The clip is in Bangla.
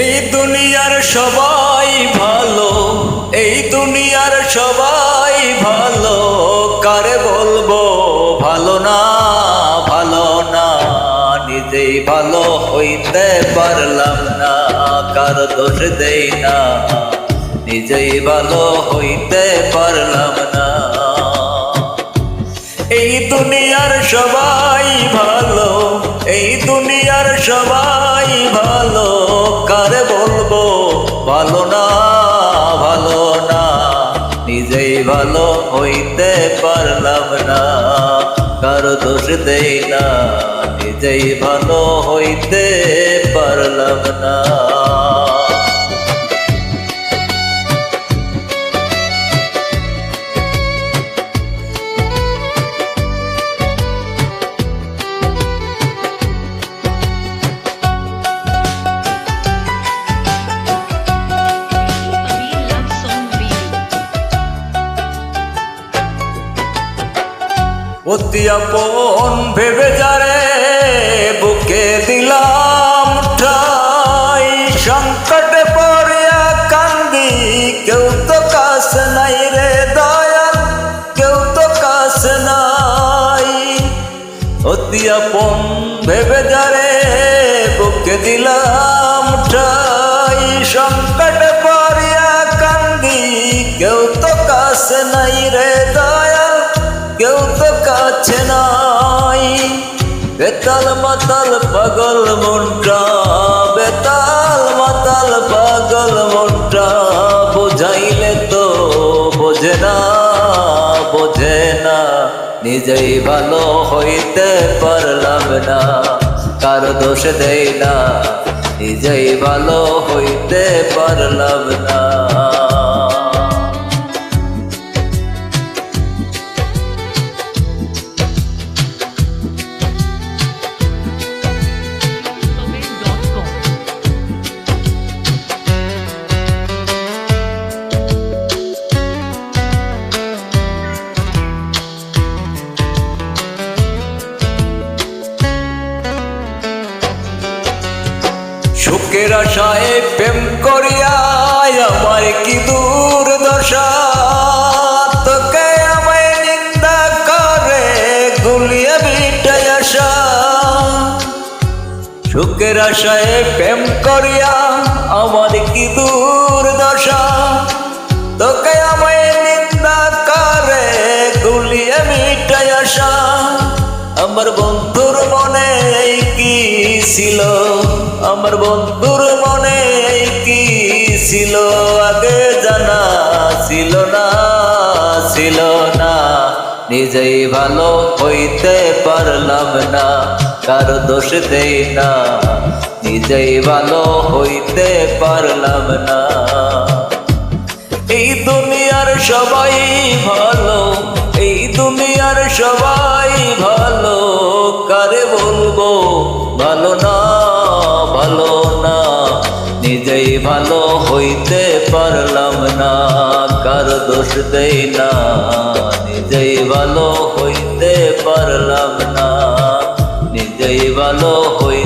এই দুনিয়ার সবাই ভালো, এই দুনিয়ার সবাই ভালো, কারে বলবো ভালো না, ভালো না। নিজেই ভালো হইতে পারলাম না, কার দোষ দেই না, নিজেই ভালো হইতে পারলাম না। এই দুনিয়ার সবাই ভালো, এই দুনিয়ার সবাই ভালো, কারে বলবো ভালো না, ভালো না। নিজেই ভালো হইতে পারলাম না, কারো দোষ দেই না, নিজেই ভালো হইতে পারলাম না। অতি আপন ভেবে যারে বুকে দিলাম ঠাই, সংকটে পড়িয়া কান্দি, কেউ তো কাছে নাই রে দয়াল, কেউ তো কাছে নাই। অতি আপন ভেবে যারে বুকে দিলাম ঠাই, সংকটে পড়িয়া কান্দি, কেউ তো কাছে নাই রে দয়াল, কেউ তো কাছে নাই। বেতাল মাতাল পাগল মনটা, বেতাল মাতাল পাগল মনটা, বুঝাইলে তো বোঝে না, বোঝে না। নিজেই ভালো হইতে পারলাম না, কারো দোষ দেই না, নিজেই ভালো হইতে পারলাম না। সুখের আশায় প্রেম করিয়া আমার কি দুর্দশা, তোকে আমায় নিন্দা করে গুলিয়ে বিটাই আসা। সুখের আশায় প্রেম করিয়া আমার কি দুর্দশা, তোকে আমায় নিন্দা করে গুলিয়ে বিটাই আসা। আমার বন্ধুর মনে কি ছিল, আমার বন্ধুর মনে কি ছিল, আগে জানা ছিল না, ছিল না। নিজেই ভালো হইতে পারলাম না, কারো দোষ দেই না, নিজেই ভালো হইতে পারলাম না। এই দুনিয়ার সবাই ভালো, এই দুনিয়ার সবাই ভালো, কারে বলবো ভালো না, ভালো না। নিজেই ভালো হইতে পারলাম না, কারো দোষ দেই না, নিজেই ভালো হইতে পারলাম না, নিজেই ভালো হইতে